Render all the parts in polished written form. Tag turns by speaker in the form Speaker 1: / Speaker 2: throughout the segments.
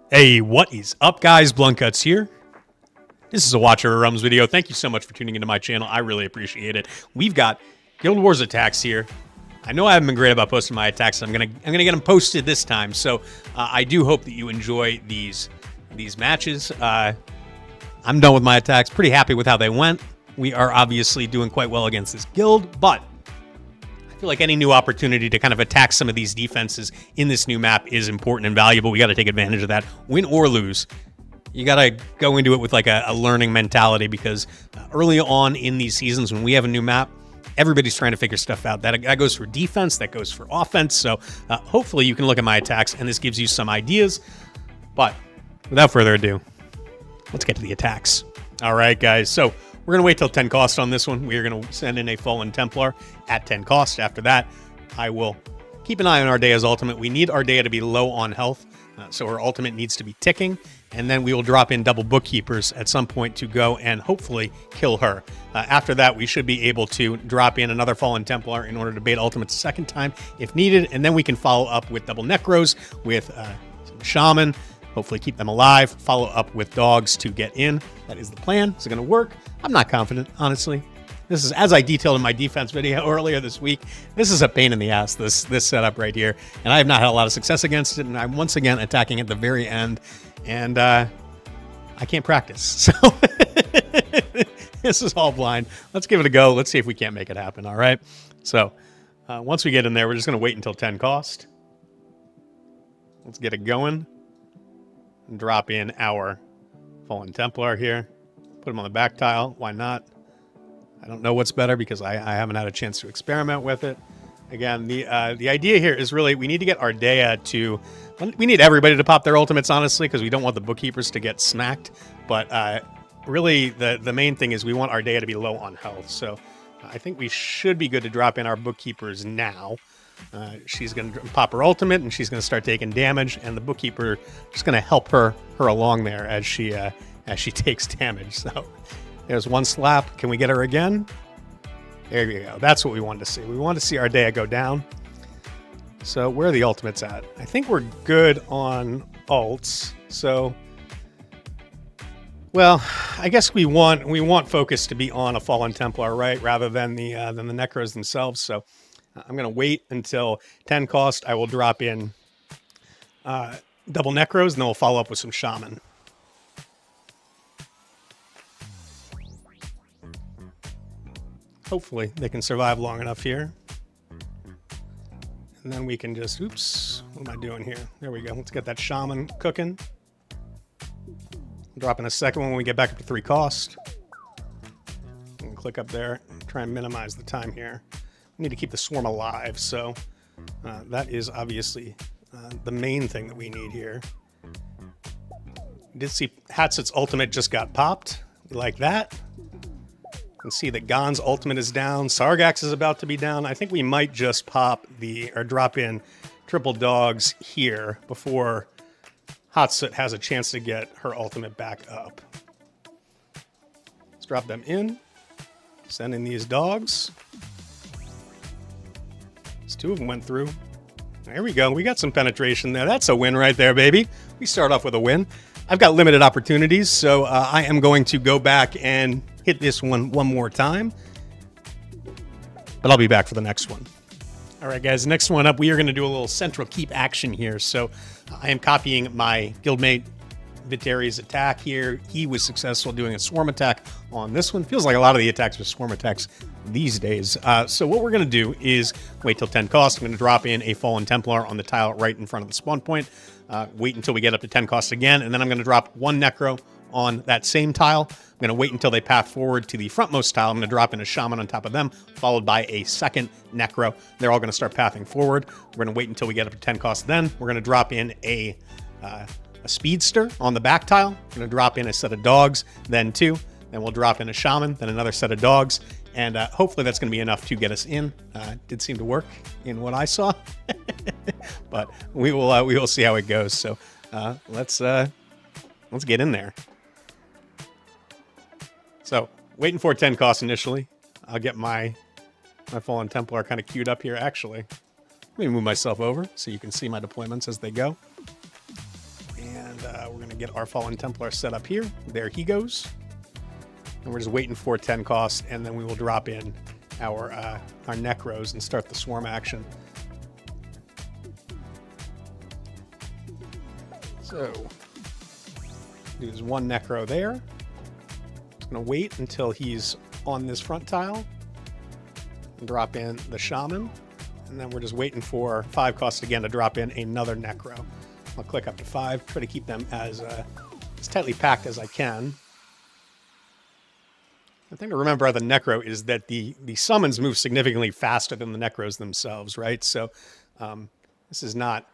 Speaker 1: Hey, what is up, guys? Bluntcuts here. This is a Watch Over Realms video. Thank you so much for tuning into my channel. I really appreciate it. We've got Guild Wars attacks here. I know I haven't been great about posting my attacks. I'm gonna get them posted this time. So I do hope that you enjoy these matches. I'm done with my attacks. Pretty happy with how they went. We are obviously doing quite well against this guild, but I feel like any new opportunity to kind of attack some of these defenses in this new map is important and valuable. We got to take advantage of that, win or lose. You got to go into it with like a learning mentality, because early on in these seasons when we have a new map, everybody's trying to figure stuff out. That goes for defense, that goes for offense. So hopefully you can look at my attacks and this gives you some ideas. But without further ado, let's get to the attacks. All right, guys. So we're going to wait till 10 cost on this one. We are going to send in a Fallen Templar at 10 cost. After that, I will keep an eye on Ardea's ultimate. We need Ardea to be low on health, so her ultimate needs to be ticking. And then we will drop in double bookkeepers at some point to go and hopefully kill her. After that, we should be able to drop in another Fallen Templar in order to bait ultimates a second time if needed. And then we can follow up with double Necros, with some Shaman, hopefully keep them alive, follow up with dogs to get in. That is the plan. Is it going to work? I'm not confident, honestly. This is, as I detailed in my defense video earlier this week, this is a pain in the ass, this setup right here. And I have not had a lot of success against it, and I'm once again attacking at the very end, and I can't practice. So this is all blind. Let's give it a go. Let's see if we can't make it happen, all right? So once we get in there, we're just going to wait until 10 cost. Let's get it going. And drop in our Fallen Templar here. Put him on the back tile. Why not? I don't know what's better because I haven't had a chance to experiment with it. Again, the idea here is really we need to get Ardea to... We need everybody to pop their ultimates, honestly, because we don't want the bookkeepers to get smacked. But really, the main thing is we want Ardea to be low on health. So I think we should be good to drop in our bookkeepers now. She's going to pop her ultimate, and she's going to start taking damage, and the bookkeeper just going to help her along there as she takes damage. So there's one slap. Can we get her again? There you go. That's what we wanted to see. We wanted to see Ardea go down. So where are the ultimates at? I think we're good on ults. So, well, I guess we want focus to be on a Fallen Templar, right, rather than the Necros themselves. So I'm going to wait until 10 cost. I will drop in double Necros, and then we'll follow up with some Shaman. Hopefully they can survive long enough here. And then we can just, oops, what am I doing here? There we go. Let's get that Shaman cooking. Drop in a second one when we get back up to 3 cost. And click up there, try and minimize the time here. We need to keep the swarm alive, so that is obviously the main thing that we need here. We did see Hatssut's ultimate just got popped. We like that. You can see that Ghan's ultimate is down. Sargak's is about to be down. I think we might just drop in triple dogs here before Hatssut has a chance to get her ultimate back up. Let's drop them in. Send in these dogs. Two of them went through. There we go. We got some penetration there. That's a win right there, baby. We start off with a win. I've got limited opportunities, so I am going to go back and hit this one more time. But I'll be back for the next one. All right, guys. Next one up, we are going to do a little central keep action here. So I am copying my guildmate Viteri's attack here. He was successful doing a swarm attack on this one. Feels like a lot of the attacks are swarm attacks these days. So what we're going to do is wait till 10 cost. I'm going to drop in a Fallen Templar on the tile right in front of the spawn point. Wait until we get up to 10 cost again, and then I'm going to drop one Necro on that same tile. I'm going to wait until they path forward to the frontmost tile. I'm going to drop in a Shaman on top of them, followed by a second Necro. They're all going to start pathing forward. We're going to wait until we get up to 10 cost. Then we're going to drop in a Speedster on the back tile. I'm going to drop in a set of dogs, then 2. Then we'll drop in a Shaman, then another set of dogs. And hopefully that's going to be enough to get us in. Did seem to work in what I saw. But we will see how it goes. So let's get in there. So waiting for 10 cost initially. I'll get my Fallen Templar kind of queued up here, actually. Let me move myself over so you can see my deployments as they go. And we're going to get our Fallen Templar set up here. There he goes. And we're just waiting for 10 cost, and then we will drop in our Necros and start the swarm action. So, there's one Necro there. Just going to wait until he's on this front tile. And drop in the Shaman. And then we're just waiting for 5 cost again to drop in another Necro. I'll click up to 5, try to keep them as tightly packed as I can. The thing to remember about the Necro is that the summons move significantly faster than the Necros themselves, right? So this is not...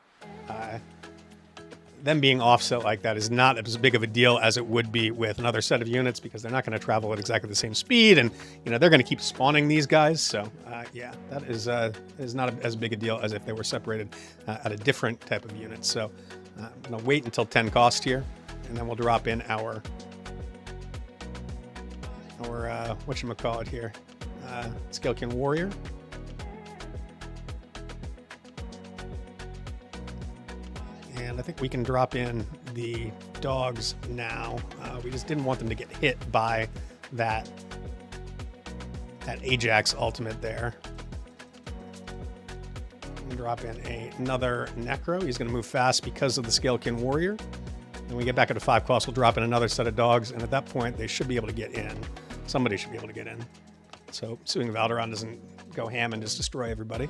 Speaker 1: them being offset like that is not as big of a deal as it would be with another set of units, because they're not going to travel at exactly the same speed, and they're going to keep spawning these guys. So yeah, that is not as big a deal as if they were separated at a different type of unit. So I'm going to wait until 10 cost here, and then we'll drop in our whatchamacallit here, Scalekin Warrior. And I think we can drop in the dogs now. We just didn't want them to get hit by that Ajax ultimate there. And drop in another Necro. He's going to move fast because of the Scalekin Warrior. Then we get back at a 5 cost, we'll drop in another set of dogs, and at that point they should be able to get in. Somebody should be able to get in. So assuming Valderon doesn't go ham and just destroy everybody.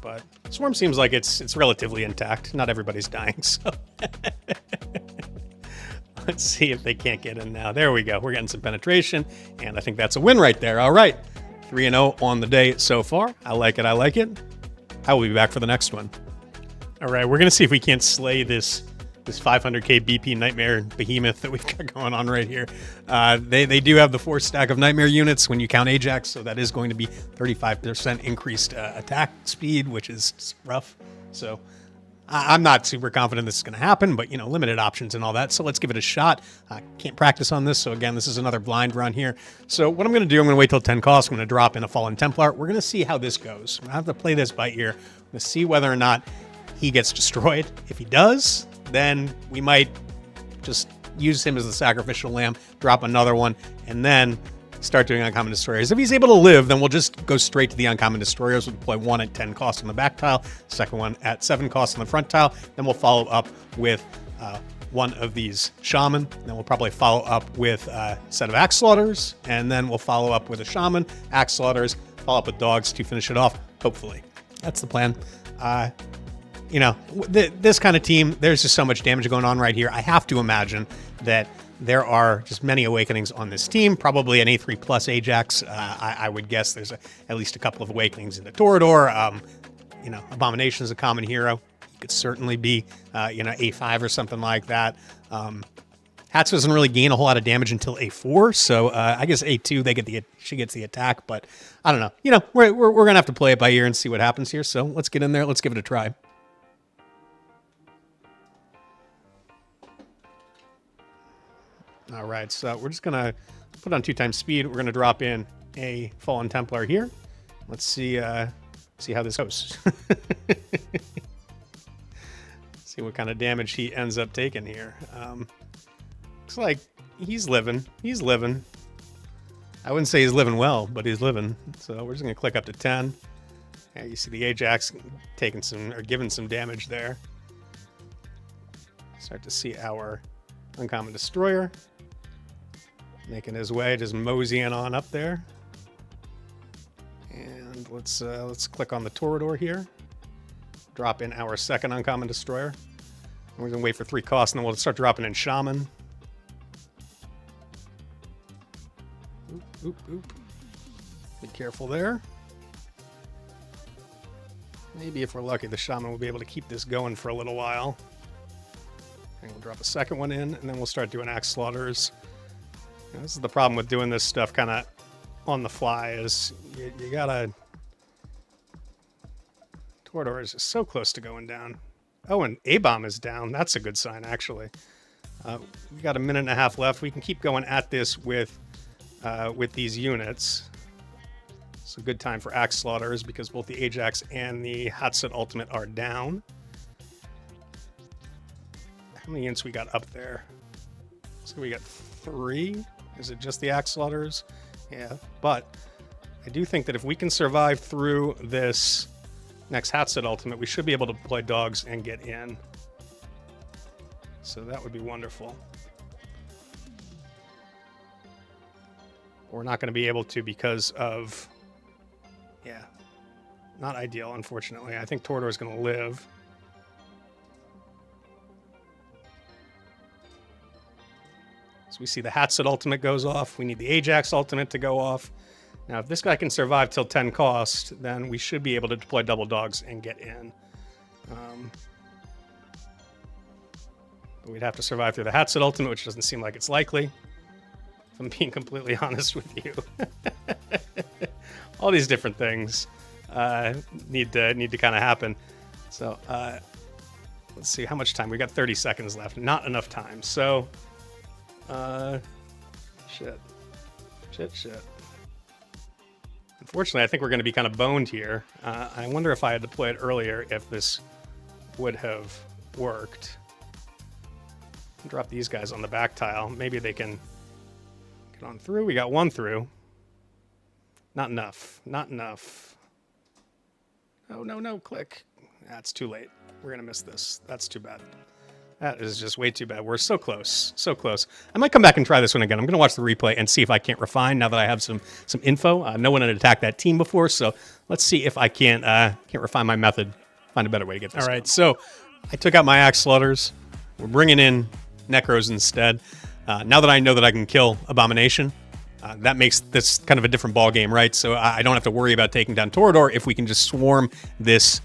Speaker 1: But Swarm seems like it's relatively intact. Not everybody's dying, so let's see if they can't get in now. There we go. We're getting some penetration, and I think that's a win right there. All right, 3-0 on the day so far. I like it. I like it. I will be back for the next one. All right, we're gonna see if we can't slay this 500k BP Nightmare Behemoth that we've got going on right here. They do have the 4 stack of Nightmare units when you count Ajax, so that is going to be 35% increased attack speed, which is rough. So I'm not super confident this is going to happen, but limited options and all that. So let's give it a shot. Can't practice on this, so again, this is another blind run here. So what I'm going to do, I'm going to wait till 10 costs. I'm going to drop in a Fallen Templar. We're going to see how this goes. I have to play this by ear. I'm going to see whether or not he gets destroyed. If he does, then we might just use him as the sacrificial lamb, drop another one, and then start doing Uncommon Destroyers. If he's able to live, then we'll just go straight to the Uncommon Destroyers. We'll deploy 1 at 10 cost on the back tile, second one at 7 cost on the front tile. Then we'll follow up with one of these Shaman. Then we'll probably follow up with a set of Axe Slaughters, and then we'll follow up with a Shaman, Axe Slaughters, follow up with dogs to finish it off, hopefully. That's the plan. This kind of team, there's just so much damage going on right here. I have to imagine that there are just many Awakenings on this team, probably an A3 plus Ajax. I would guess there's at least a couple of Awakenings into Torodor. Abomination is a common hero. He could certainly be, A5 or something like that. Hatssut doesn't really gain a whole lot of damage until A4, so I guess A2 she gets the attack, but I don't know. We're gonna have to play it by ear and see what happens here. So let's get in there. Let's give it a try. All right, so we're just going to put on 2 times speed. We're going to drop in a Fallen Templar here. Let's see how this goes. See what kind of damage he ends up taking here. Looks like he's living. He's living. I wouldn't say he's living well, but he's living. So we're just going to click up to 10. Yeah, you see the Ajax giving some damage there. Start to see our Uncommon Destroyer making his way, just moseying on up there. And let's click on the Torodor here. Drop in our second Uncommon Destroyer. And we're gonna wait for 3 costs, and then we'll start dropping in Shaman. Oop, oop, oop. Be careful there. Maybe if we're lucky, the Shaman will be able to keep this going for a little while. And we'll drop a second one in, and then we'll start doing Axe Slaughters. This is the problem with doing this stuff kind of on the fly, is you gotta... Torodor is just so close to going down. Oh, and A-Bomb is down. That's a good sign, actually. We got a minute and a half left. We can keep going at this with these units. It's a good time for Axe Slaughters because both the Ajax and the Hatssut ultimate are down. How many units we got up there? So we got 3. Is it just the axe slaughters? Yeah, but I do think that if we can survive through this next Hatssut ultimate, we should be able to deploy dogs and get in. So that would be wonderful. We're not going to be able to because of... Yeah. Not ideal, unfortunately. I think Torodor is going to live. So we see the Hatssut ultimate goes off. We need the Ajax ultimate to go off. Now, if this guy can survive till 10 cost, then we should be able to deploy double dogs and get in. But we'd have to survive through the Hatssut ultimate, which doesn't seem like it's likely. If I'm being completely honest with you. All these different things need to kind of happen. So let's see how much time. We got 30 seconds left. Not enough time. So shit. Unfortunately, I think we're going to be kind of boned here. I wonder if I had deployed earlier if this would have worked. Drop these guys on the back tile. Maybe they can get on through. We got 1 through. Not enough. Not enough. Oh, no, click. That's too late. We're going to miss this. That's too bad. That is just way too bad. We're so close. So close. I might come back and try this one again. I'm going to watch the replay and see if I can't refine now that I have some info. No one had attacked that team before, so let's see if I can't refine my method. Find a better way to get this. All right, so I took out my axe slaughters. We're bringing in Necros instead. Now that I know that I can kill Abomination, that makes this kind of a different ball game, right? So I don't have to worry about taking down Torodor if we can just swarm this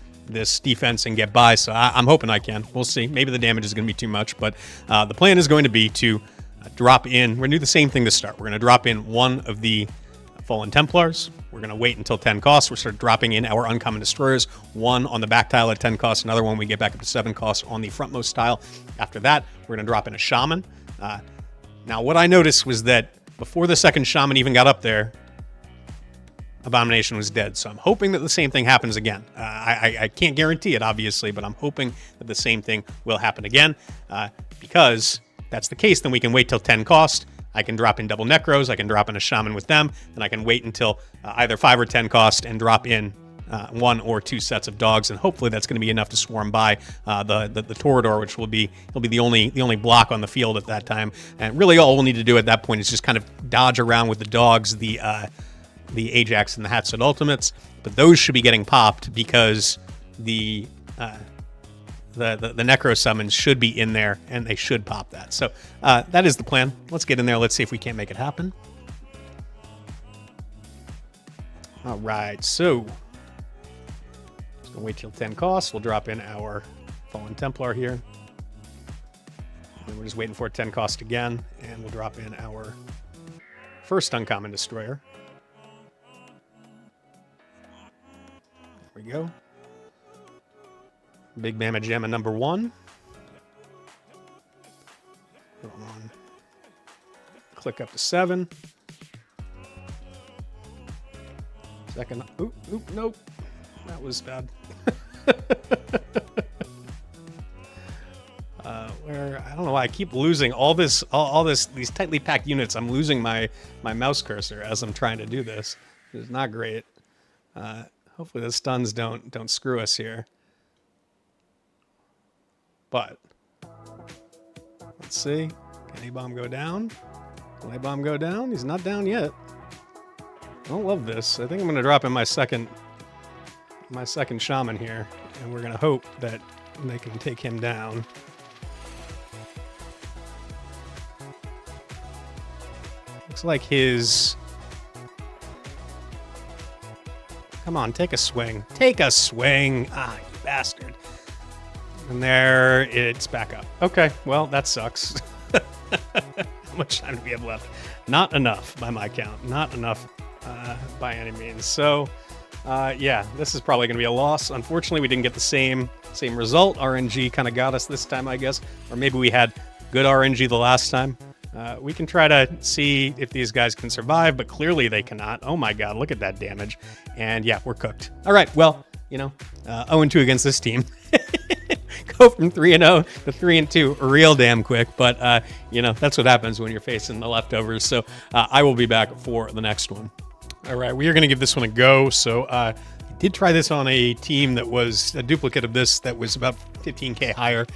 Speaker 1: defense and get by. So I'm hoping I can. We'll see. Maybe the damage is going to be too much, but the plan is going to be to drop in. We're going to do the same thing to start. We're going to drop in one of the Fallen Templars. We're going to wait until 10 costs. We'll start dropping in our Uncommon Destroyers, one on the back tile at 10 costs, another one we get back up to 7 costs on the frontmost tile. After that, we're going to drop in a Shaman. Now, what I noticed was that before the second Shaman even got up there, Abomination was dead. So I'm hoping that the same thing happens again. I can't guarantee it, obviously, but I'm hoping that the same thing will happen again. Because if that's the case, then we can wait till 10 cost. I can drop in double Necros. I can drop in a Shaman with them. And I can wait until either 5 or 10 cost and drop in 1 or 2 sets of dogs. And hopefully that's going to be enough to swarm by the Torodor, which will be the only block on the field at that time. And really all we'll need to do at that point is just kind of dodge around with the dogs, the Ajax and the Hatssut ultimates, but those should be getting popped because the Necro summons should be in there and they should pop that. So that is the plan. Let's get in there. Let's see if we can't make it happen. All right, so just gonna wait till 10 costs. We'll drop in our Fallen Templar here. And we're just waiting for 10 cost again, and we'll drop in our first Uncommon Destroyer. There we go. Big Mama Jamma number 1. Go on. Click up to 7. Second. Oop, nope. That was bad. Where I don't know why I keep losing these tightly packed units. I'm losing my mouse cursor as I'm trying to do this. It's not great. Hopefully the stuns don't screw us here. But let's see. Can A-bomb go down? Will A-bomb go down? He's not down yet. I don't love this. I think I'm going to drop in my second Shaman here, and we're going to hope that they can take him down. Looks like his... Come on, take a swing. Take a swing! Ah, you bastard. And there, it's back up. Okay, well, that sucks. How much time do we have left? Not enough, by my count. Not enough by any means. So, yeah, this is probably going to be a loss. Unfortunately, we didn't get the same result. RNG kind of got us this time, I guess. Or maybe we had good RNG the last time. We can try to see if these guys can survive, but clearly they cannot. Oh my god, look at that damage. And yeah, we're cooked. All right, well, 0-2 against this team. go from 3-0 to 3-2 real damn quick. But, you know, that's what happens when you're facing the leftovers. So I will be back for the next one. All right, we are going to give this one a go. So I did try this on a team that was a duplicate of this that was about 15K higher.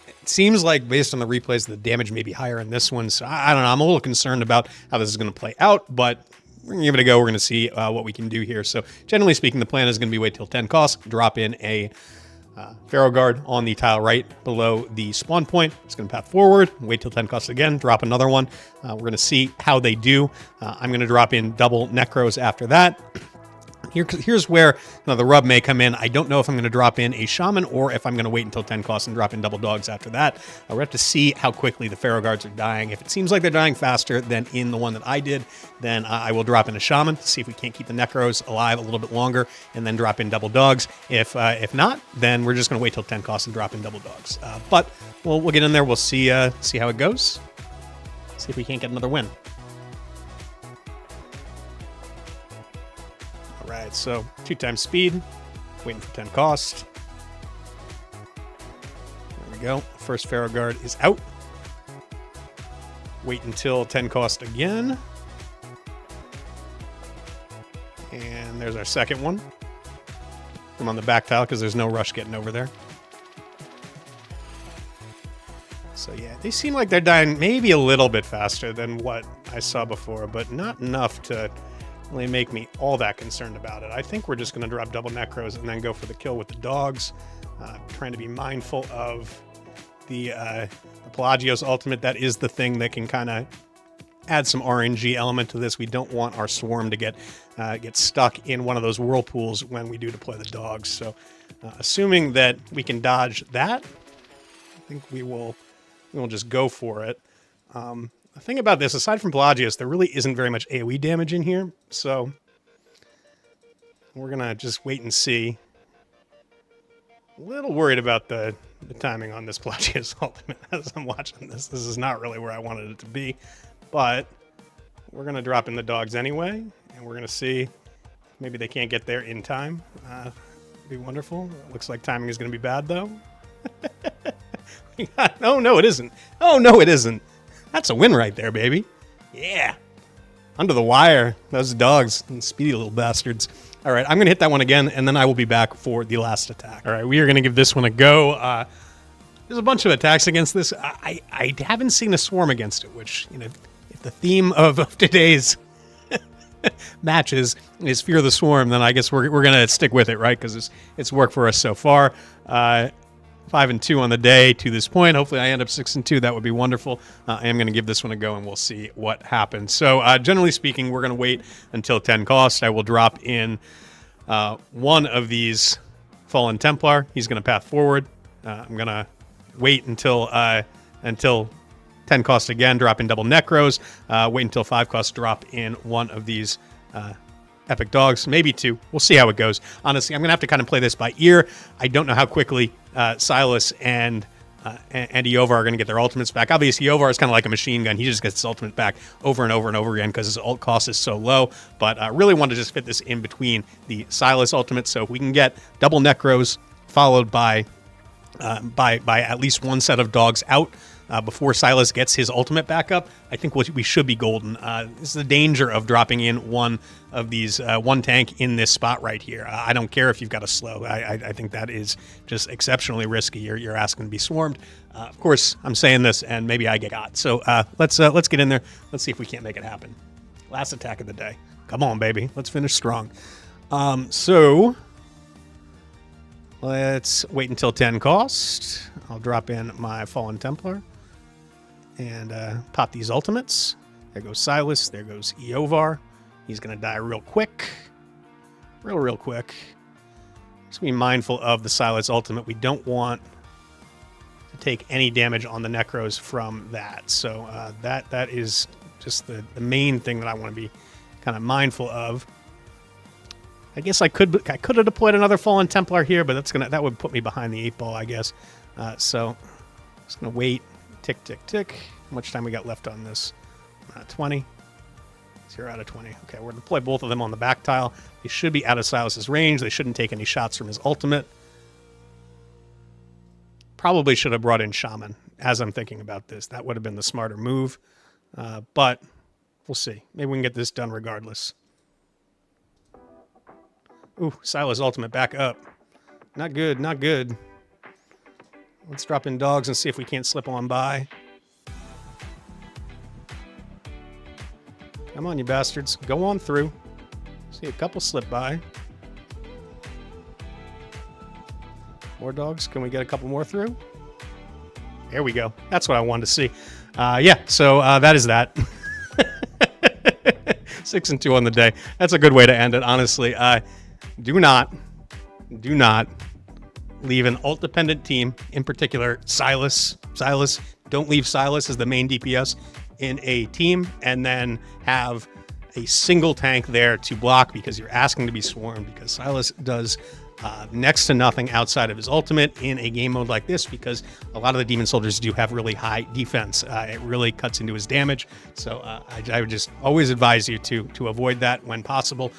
Speaker 1: It seems like based on the replays, the damage may be higher in this one. So I don't know. I'm a little concerned about how this is going to play out, but we're going to give it a go. We're going to see what we can do here. So generally speaking, the plan is going to be wait till 10 cost, drop in a Pharaoh Guard on the tile right below the spawn point. It's going to path forward, wait till 10 costs again, drop another one. We're going to see how they do. I'm going to drop in double Necros after that. Here's where the rub may come in. I don't know if I'm going to drop in a Shaman or if I'm going to wait until 10 costs and drop in double dogs after that. We have to see how quickly the Pharaoh Guards are dying. If it seems like they're dying faster than in the one that I did, then I will drop in a Shaman to see if we can't keep the Necros alive a little bit longer and then drop in double dogs. If not, then we're just going to wait till 10 costs and drop in double dogs. But we'll get in there. We'll see how it goes. See if we can't get another win. Right, so 2 times speed, waiting for 10 cost. There we go. First Pharaoh Guard is out. Wait until 10 cost again. And there's our second one. I'm on the back tile because there's no rush getting over there. So yeah, they seem like they're dying maybe a little bit faster than what I saw before, but not enough to really make me all that concerned about it. I think we're just going to drop double Necros and then go for the kill with the dogs. Trying to be mindful of the Pelagios ultimate. That is the thing that can kind of add some RNG element to this. We don't want our swarm to get stuck in one of those whirlpools when we do deploy the dogs. So assuming that we can dodge that, I think we will just go for it. The thing about this, aside from Pelagios, there really isn't very much AoE damage in here, so we're going to just wait and see. A little worried about the timing on this Pelagios ultimate as I'm watching this. This is not really where I wanted it to be, but we're going to drop in the dogs anyway, and we're going to see. Maybe they can't get there in time. Be wonderful. Looks like timing is going to be bad, though. Oh, no, it isn't. Oh, no, it isn't. That's a win right there, baby. Yeah. Under the wire. Those dogs. Speedy little bastards. All right, I'm going to hit that one again, and then I will be back for the last attack. All right, we are going to give this one a go. There's a bunch of attacks against this. I haven't seen a swarm against it, which, you know, if the theme of today's matches is Fear the Swarm, then I guess we're going to stick with it, right? Because it's worked for us so far. 5-2 on the day to this point. Hopefully I end up 6-2. That would be wonderful. I am going to give this one a go, and we'll see what happens. So generally speaking, we're going to wait until 10 cost. I will drop in one of these Fallen Templar. He's going to path forward. I'm going to wait until 10 cost again, drop in double Necros. Wait until 5 cost, drop in one of these Epic Dogs, maybe 2. We'll see how it goes. Honestly, I'm going to have to kind of play this by ear. I don't know how quickly Silas and Iovar are going to get their ultimates back. Obviously, Iovar is kind of like a machine gun. He just gets his ultimate back over and over and over again because his ult cost is so low. But I really want to just fit this in between the Silas ultimate. So if we can get double Necros followed by at least one set of dogs out before Silas gets his ultimate back up, I think we should be golden. This is the danger of dropping in one of these one tank in this spot right here. I don't care if you've got a slow. I think that is just exceptionally risky. You're asking to be swarmed. Of course, I'm saying this, and maybe I get got. So let's get in there. Let's see if we can't make it happen. Last attack of the day. Come on, baby. Let's finish strong. So let's wait until 10 cost. I'll drop in my Fallen Templar and pop these ultimates. There goes Silas. There goes Iovar. He's going to die real quick. Real quick. Just be mindful of the Silas ultimate. We don't want to take any damage on the Necros from that. So that is just the main thing that I want to be kind of mindful of. I guess I could have deployed another Fallen Templar here, but that would put me behind the 8 ball, I guess. So I'm just going to wait. Tick, tick, tick. How much time we got left on this? 20. 0 out of 20. Okay, we're going to deploy both of them on the back tile. They should be out of Silas's range. They shouldn't take any shots from his ultimate. Probably should have brought in Shaman as I'm thinking about this. That would have been the smarter move. But we'll see. Maybe we can get this done regardless. Ooh, Silas ultimate back up. Not good, not good. Let's drop in dogs and see if we can't slip on by. Come on, you bastards. Go on through. See a couple slip by. More dogs. Can we get a couple more through? There we go. That's what I wanted to see. Yeah, so that is that. 6-2 on the day. That's a good way to end it, honestly. Do not leave an ult-dependent team, in particular Silas. Don't leave Silas as the main DPS in a team and then have a single tank there to block because you're asking to be swarmed, because Silas does next to nothing outside of his ultimate in a game mode like this, because a lot of the demon soldiers do have really high defense. It really cuts into his damage. So I would just always advise you to avoid that when possible.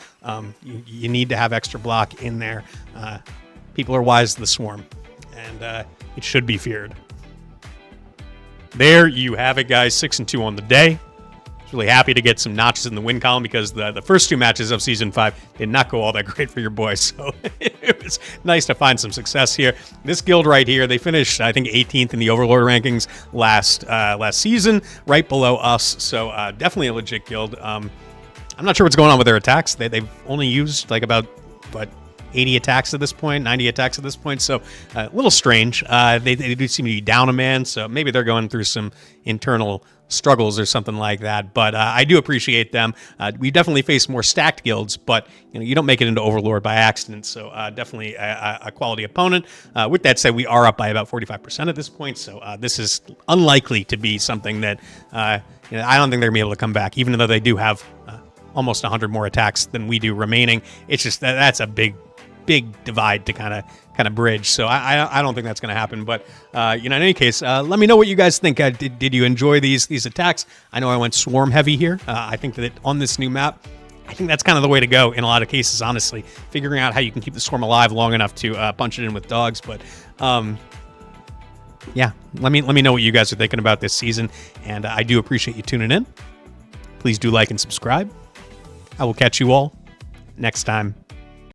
Speaker 1: You need to have extra block in there. People are wise to the swarm, and it should be feared. There you have it, guys. 6-2 on the day. Really happy to get some notches in the win column, because the first 2 matches of Season 5 did not go all that great for your boys. So it was nice to find some success here. This guild right here, they finished, I think, 18th in the Overlord rankings last season, right below us. So definitely a legit guild. I'm not sure what's going on with their attacks. They've only used like about, 80 attacks at this point, 90 attacks at this point, so a little strange. They do seem to be down a man, so maybe they're going through some internal struggles or something like that, but I do appreciate them. We definitely face more stacked guilds, but you don't make it into Overlord by accident, so definitely a quality opponent. With that said, we are up by about 45% at this point, so this is unlikely to be something that I don't think they're going to be able to come back, even though they do have almost 100 more attacks than we do remaining. It's just that's a big divide to kind of bridge. So I don't think that's going to happen. But in any case, let me know what you guys think. Did you enjoy these attacks? I know I went swarm heavy here. I think that on this new map, I think that's kind of the way to go in a lot of cases, honestly. Figuring out how you can keep the swarm alive long enough to punch it in with dogs. But yeah, let me know what you guys are thinking about this season. And I do appreciate you tuning in. Please do like and subscribe. I will catch you all next time.